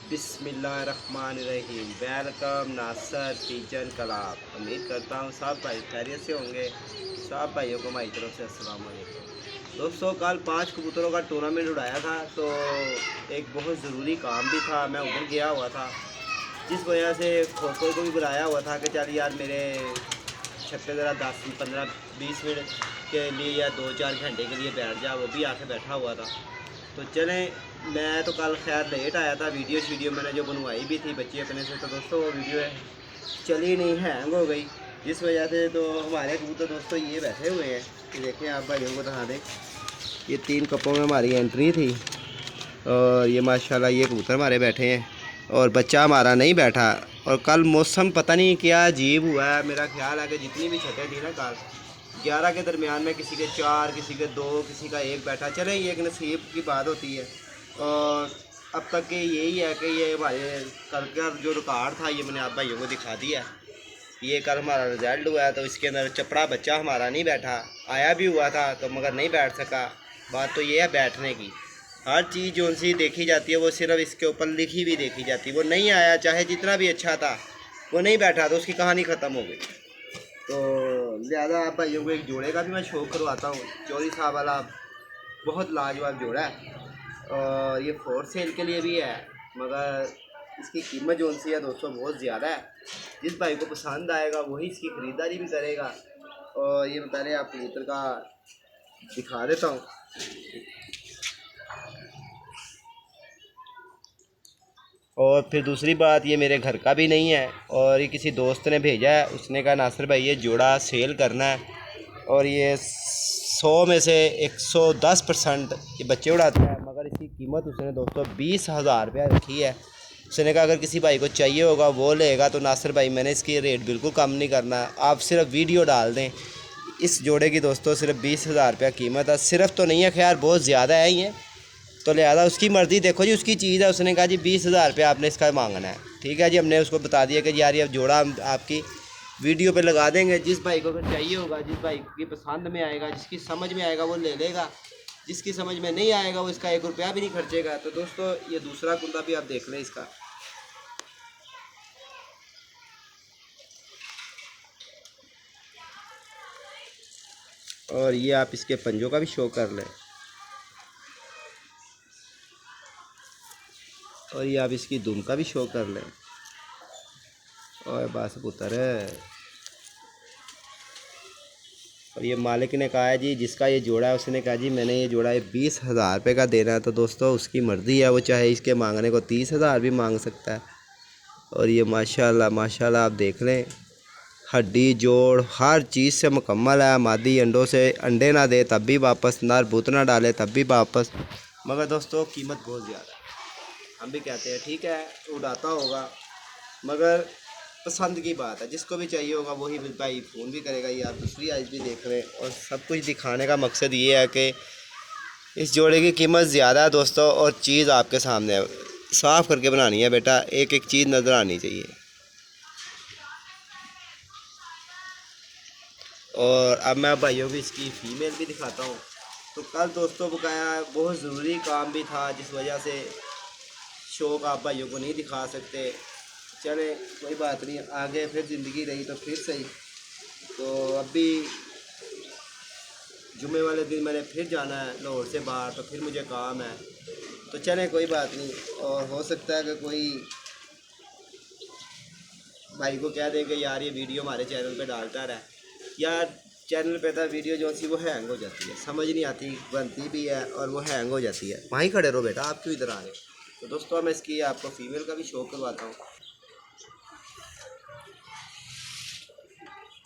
बिस्मिल्लाहिर्रहमानिर्रहीम। वेलकम नासर kitchen club. उम्मीद करता हूँ सब भाई खैरियत से होंगे। सब भाइयों को हमारी तरफ से अस्सलाम वालेकुम। दोस्तों, कल 5 कबूतरों का टूर्नामेंट उड़ाया था, तो एक बहुत ज़रूरी काम भी था, मैं उधर गया हुआ था, जिस वजह से खोखो को भी बुलाया हुआ था कि चल यार मेरे छत पे ज़रा 10-15-20 मिनट के लिए या 2-4 घंटे के लिए बैठ जा। वो भी आके बैठा हुआ था। तो चलें, मैं तो कल खैर लेट आया था। वीडियो मैंने जो बनवाई भी थी बच्चे अपने से, तो दोस्तों वो वीडियो चली नहीं, हैंग हो गई, जिस वजह से तो हमारे कबूतर दोस्तों ये बैठे हुए हैं। ये देखें, आप भाइयों को दिखा दें, ये 3 कपों में हमारी एंट्री थी और ये माशाल्लाह ये कबूतर हमारे बैठे हैं और बच्चा हमारा नहीं बैठा। और कल मौसम पता नहीं क्या अजीब हुआ है। मेरा ख्याल है कि जितनी भी छतें थी ना, कल 11 के दरमियान में किसी के 4, किसी के 2, किसी का 1 बैठा। चले, ये एक नसीब की बात होती है। और अब तक के यही है कि ये हमारे कल का जो रिकॉर्ड था ये मैंने आप भाइयों को दिखा दिया। ये कल हमारा रिज़ल्ट हुआ है, तो इसके अंदर चपड़ा बच्चा हमारा नहीं बैठा। आया भी हुआ था तो मगर नहीं बैठ सका। बात तो ये है बैठने की। हर चीज़ जो सी देखी जाती है वो सिर्फ इसके ऊपर लिखी भी देखी जाती है। वो नहीं आया, चाहे जितना भी अच्छा था, वो नहीं बैठा तो उसकी कहानी ख़त्म हो गई। तो लिहाजा आप भाइयों को एक जोड़े का भी मैं शौक़ करवाता हूँ। चौधरी साहब वाला बहुत लाजवाब जोड़ा है और ये फोर सेल के लिए भी है, मगर इसकी कीमत जो सी है दोस्तों बहुत ज़्यादा है। जिस भाई को पसंद आएगा वही इसकी ख़रीदारी भी करेगा। और ये पहले आप कबूतर का दिखा देता हूँ। और फिर दूसरी बात, ये मेरे घर का भी नहीं है और ये किसी दोस्त ने भेजा है। उसने कहा नासिर भाई ये जोड़ा सेल करना है, और ये 100 में से 110% ये बच्चे उड़ाते हैं, मगर इसकी कीमत उसने दोस्तों 20,000 रुपया रखी है। उसने कहा अगर किसी भाई को चाहिए होगा वो लेगा। तो नासिर भाई मैंने इसकी रेट बिल्कुल कम नहीं करना, आप सिर्फ वीडियो डाल दें। इस जोड़े की दोस्तों सिर्फ 20,000 रुपया कीमत है। सिर्फ तो नहीं है, खैर बहुत ज़्यादा है ये, तो लिहाजा उसकी मर्ज़ी। देखो जी, उसकी चीज़ है। उसने कहा जी 20,000 रुपया आपने इसका मांगना है। ठीक है जी, हमने उसको बता दिया कि यार ये जोड़ा हम आपकी वीडियो पे लगा देंगे। जिस भाई को अगर चाहिए होगा, जिस भाई की पसंद में आएगा, जिसकी समझ में आएगा वो ले लेगा, जिसकी समझ में नहीं आएगा वो इसका 1 रुपया भी नहीं खर्चेगा। तो दोस्तों ये दूसरा कुंदा भी आप देख लें इसका। और ये आप इसके पंजों का भी शो कर लें। और ये आप इसकी दुम का भी शो कर लें। और बस पुत्र है। और ये मालिक ने कहा है जी, जिसका ये जोड़ा है उसने कहा जी मैंने ये जोड़ा है 20,000 रुपये का देना है। तो दोस्तों उसकी मर्ज़ी है, वो चाहे इसके मांगने को 30,000 भी मांग सकता है। और ये माशाल्लाह माशाल्लाह आप देख लें, हड्डी जोड़ हर चीज़ से मुकम्मल है। मादी अंडों से अंडे ना दे तब भी वापस, नर बूत ना डाले तब भी वापस। मगर दोस्तों कीमत बहुत ज़्यादा है। हम भी कहते हैं ठीक है उड़ाता होगा, मगर पसंद की बात है। जिसको भी चाहिए होगा वही भाई फ़ोन भी करेगा। ये आप दूसरी आइज भी देख रहे हैं। और सब कुछ दिखाने का मकसद ये है कि इस जोड़े की कीमत ज़्यादा है दोस्तों, और चीज़ आपके सामने है। साफ़ करके बनानी है बेटा, एक एक चीज़ नज़र आनी चाहिए। और अब मैं भाइयों की इसकी फ़ीमेल भी दिखाता हूँ। तो कल दोस्तों बकाया बहुत ज़रूरी काम भी था, जिस वजह से शौक आप भाइयों को नहीं दिखा सकते। चले कोई बात नहीं, आगे फिर ज़िंदगी रही तो फिर सही। तो अभी जुमे वाले दिन मैंने फिर जाना है लाहौर से बाहर, तो फिर मुझे काम है। तो चलें कोई बात नहीं। और हो सकता है कि कोई भाई को कह दें कि यार ये वीडियो हमारे चैनल पे डालता रहा। यार चैनल पे था वीडियो जो सी वो हैंग हो जाती है, समझ नहीं आती, बनती भी है और वो हैंग हो जाती है। वहीं खड़े रहो बेटा, आप क्यों इधर आ रहे हो। तो दोस्तों मैं इसकी आपको फ़ीमेल का भी शो करवाता हूँ।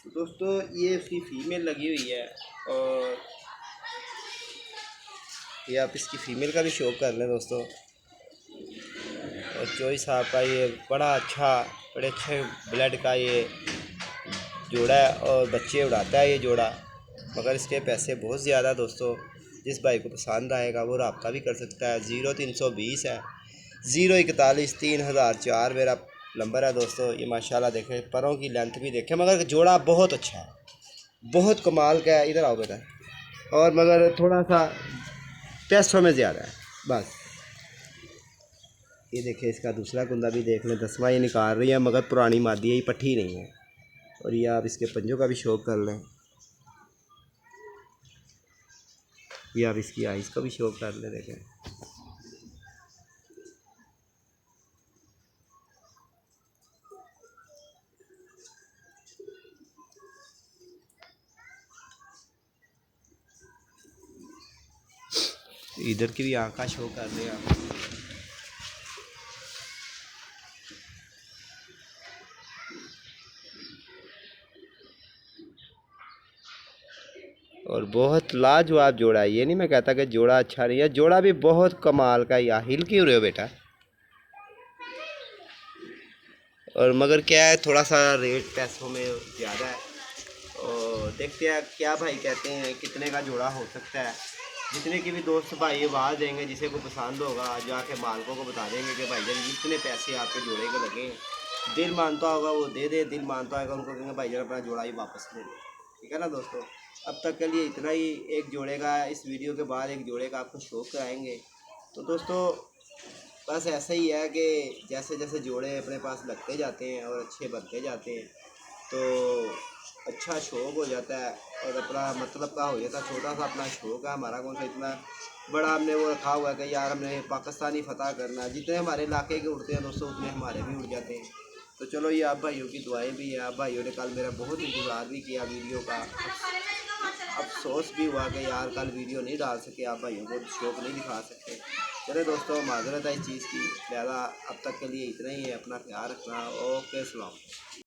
तो दोस्तों ये इसकी फ़ीमेल लगी हुई है, और ये आप इसकी फ़ीमेल का भी शो कर लें दोस्तों। और चौधरी साहब का ये बड़े अच्छे ब्लड का ये जोड़ा है और बच्चे उड़ाता है ये जोड़ा, मगर इसके पैसे बहुत ज़्यादा दोस्तों। जिस भाई को पसंद आएगा वो रब्ता भी कर सकता है। 0320 है 041 3004 मेरा नंबर है दोस्तों। ये माशाल्लाह देखें, परों की लेंथ भी देखें, मगर जोड़ा बहुत अच्छा है, बहुत कमाल का है। इधर आओ बेटा। और मगर थोड़ा सा पैसों में ज़्यादा है बस। ये देखिए इसका दूसरा कुंदा भी देख लें, 10वां ये निकाल रही है मगर पुरानी मादी है, ये पट्टी नहीं है। और ये आप इसके पंजों का भी शौक कर लें, ये आप इसकी आइज़ का भी शौक कर लें। देखें इधर की भी आँख का शो कर रहे आप। और बहुत लाजवाब जोड़ा है, ये नहीं मैं कहता कि जोड़ा अच्छा नहीं है, जोड़ा भी बहुत कमाल का। या हिल क्यों रहे हो बेटा? और मगर क्या है, थोड़ा सा रेट पैसों में ज़्यादा है। और देखते हैं क्या भाई कहते हैं कितने का जोड़ा हो सकता है। जितने की भी दोस्त भाई आवाज़ देंगे, जिसे को पसंद होगा जाके मालकों को बता देंगे कि भाई जान जितने पैसे आपके जोड़े के लगे, दिल मानता होगा वो दे दे, दिल मानता होगा उनको कहेंगे भाई जान अपना जोड़ा ही वापस ले दे। ठीक है ना दोस्तों, अब तक के लिए इतना ही। एक जोड़े का इस वीडियो के बाद एक जोड़े का आपको शौक कराएंगे। तो दोस्तों बस ऐसा ही है कि जैसे जैसे जोड़े अपने पास लगते जाते हैं और अच्छे बनते जाते हैं तो अच्छा शौक हो जाता है और अपना मतलब का हो जाता है। छोटा सा अपना शौक है हमारा, कौन सा इतना बड़ा हमने वो रखा हुआ है कि यार हमने पाकिस्तानी फतह करना है। जितने हमारे इलाके के उड़ते हैं दोस्तों उतने हमारे भी उड़ जाते हैं। तो चलो ये आप भाइयों की दुआएं भी है। आप भाइयों ने कल मेरा बहुत इंतज़ार भी किया वीडियो का, अफसोस भी हुआ कि यार कल वीडियो नहीं डाल सके, आप भाइयों को शौक नहीं दिखा सकते। चले दोस्तों माजरत है इस चीज़ की, लिहाजा अब तक के लिए इतना ही है। अपना ख्याल रखना। ओके सलाम।